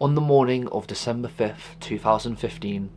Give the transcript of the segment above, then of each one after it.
On the morning of December 5th, 2015,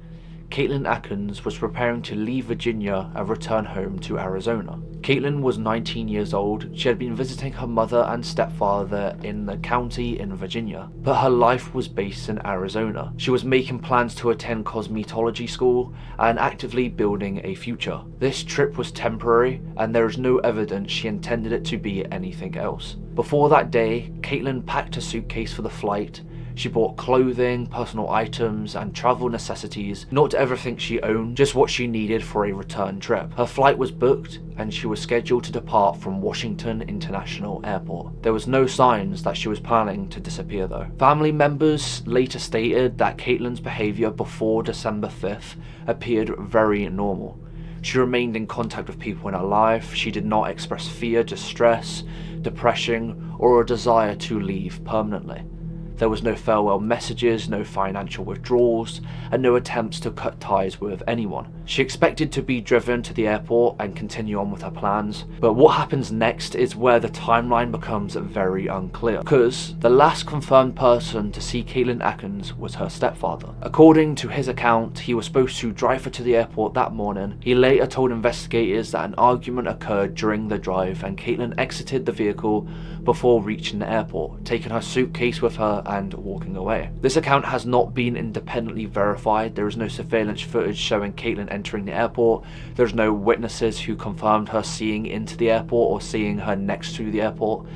Katelin Akens was preparing to leave Virginia and return home to Arizona. Katelin was 19 years old. She had been visiting her mother and stepfather in the county in Virginia, but her life was based in Arizona. She was making plans to attend cosmetology school and actively building a future. This trip was temporary, and there is no evidence she intended it to be anything else. Before that day, Katelin packed a suitcase for the flight. She bought clothing, personal items, and travel necessities, not everything she owned, just what she needed for a return trip. Her flight was booked, and she was scheduled to depart from Washington International Airport. There was no signs that she was planning to disappear though. Family members later stated that Katelin's behaviour before December 5th appeared very normal. She remained in contact with people in her life. She did not express fear, distress, depression, or a desire to leave permanently. There was no farewell messages, no financial withdrawals, and no attempts to cut ties with anyone. She expected to be driven to the airport and continue on with her plans, but what happens next is where the timeline becomes very unclear, because the last confirmed person to see Katelin Akens was her stepfather. According to his account, he was supposed to drive her to the airport that morning. He later told investigators that an argument occurred during the drive and Katelin exited the vehicle before reaching the airport, taking her suitcase with her and walking away. This account has not been independently verified. There is no surveillance footage showing Katelin entering the airport. There's no witnesses who confirmed her seeing into the airport or seeing her next to the airport.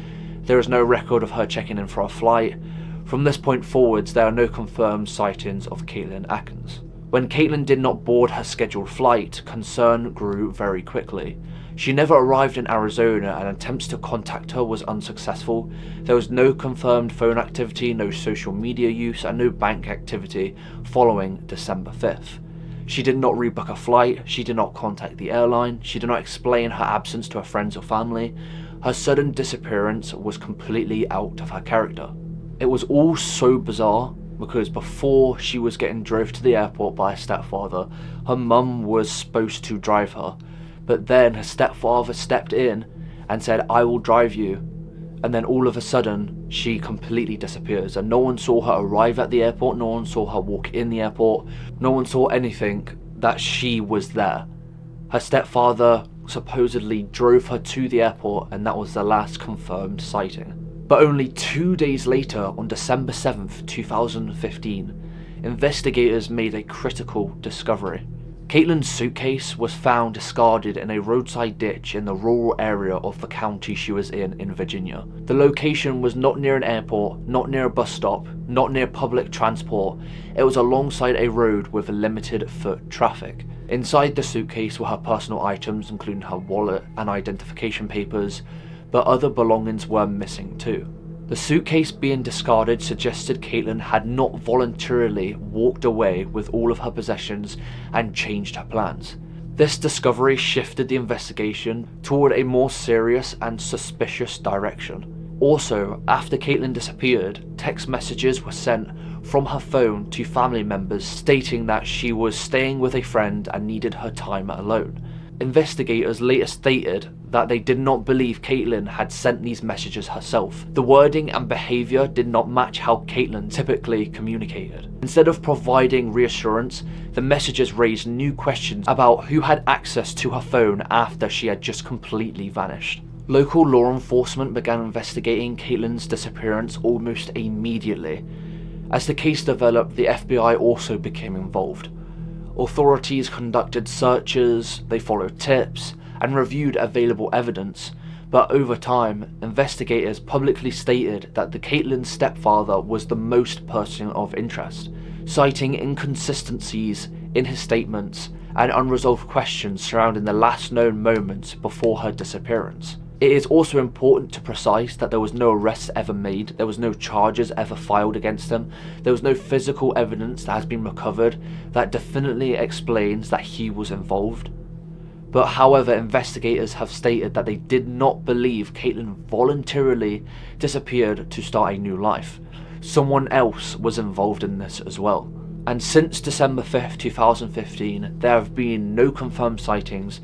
There is no record of her checking in for a flight. From this point forwards, there are no confirmed sightings of Katelin Akens. When Katelin did not board her scheduled flight, concern grew very quickly. She never arrived in Arizona, and attempts to contact her was unsuccessful. There was no confirmed phone activity, no social media use, and no bank activity following December 5th. She did not rebook a flight, she did not contact the airline, she did not explain her absence to her friends or family. Her sudden disappearance was completely out of her character. It was all so bizarre, because before she was getting drove to the airport by her stepfather, her mum was supposed to drive her. But then her stepfather stepped in and said, "I will drive you." And then all of a sudden, she completely disappears. And no one saw her arrive at the airport, no one saw her walk in the airport, no one saw anything that she was there. Her stepfather supposedly drove her to the airport, and that was the last confirmed sighting. But only 2 days later, on December 7th, 2015, investigators made a critical discovery. Katelin's suitcase was found discarded in a roadside ditch in the rural area of the county she was in Virginia. The location was not near an airport, not near a bus stop, not near public transport. It was alongside a road with limited foot traffic. Inside the suitcase were her personal items, including her wallet and identification papers, but other belongings were missing too. The suitcase being discarded suggested Katelin had not voluntarily walked away with all of her possessions and changed her plans. This discovery shifted the investigation toward a more serious and suspicious direction. Also, after Katelin disappeared, text messages were sent from her phone to family members stating that she was staying with a friend and needed her time alone. Investigators later stated that they did not believe Katelin had sent these messages herself. The wording and behaviour did not match how Katelin typically communicated. Instead of providing reassurance, the messages raised new questions about who had access to her phone after she had just completely vanished. Local law enforcement began investigating Katelin's disappearance almost immediately. As the case developed, the FBI also became involved. Authorities conducted searches, they followed tips, and reviewed available evidence, but over time, investigators publicly stated that the Katelin's stepfather was the most person of interest, citing inconsistencies in his statements and unresolved questions surrounding the last known moments before her disappearance. It is also important to precise that there was no arrests ever made, there was no charges ever filed against him, there was no physical evidence that has been recovered that definitely explains that he was involved. But however, investigators have stated that they did not believe Katelin voluntarily disappeared to start a new life. Someone else was involved in this as well. And since December 5th, 2015, there have been no confirmed sightings,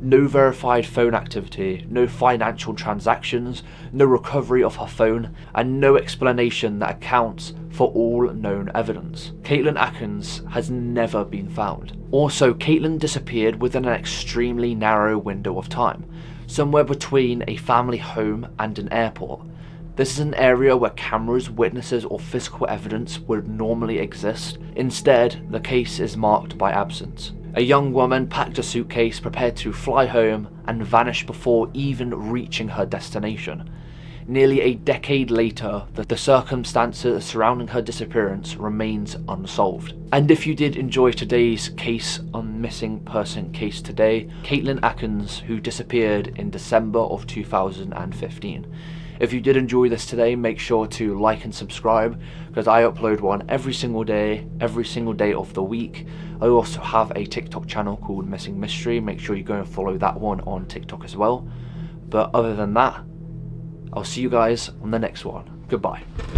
No verified phone activity, no financial transactions, no recovery of her phone, and no explanation that accounts for all known evidence. Katelin Akens has never been found. Also, Katelin disappeared within an extremely narrow window of time, somewhere between a family home and an airport. This is an area where cameras, witnesses, or physical evidence would normally exist. Instead, the case is marked by absence. A young woman packed a suitcase, prepared to fly home, and vanished before even reaching her destination. Nearly a decade later, the circumstances surrounding her disappearance remains unsolved. And if you did enjoy today's case on missing person case today, Katelin Akens, who disappeared in December of 2015. If you did enjoy this today, make sure to like and subscribe, because I upload one every single day of the week. I also have a TikTok channel called Missing Mystery. Make sure you go and follow that one on TikTok as well. But other than that, I'll see you guys on the next one. Goodbye.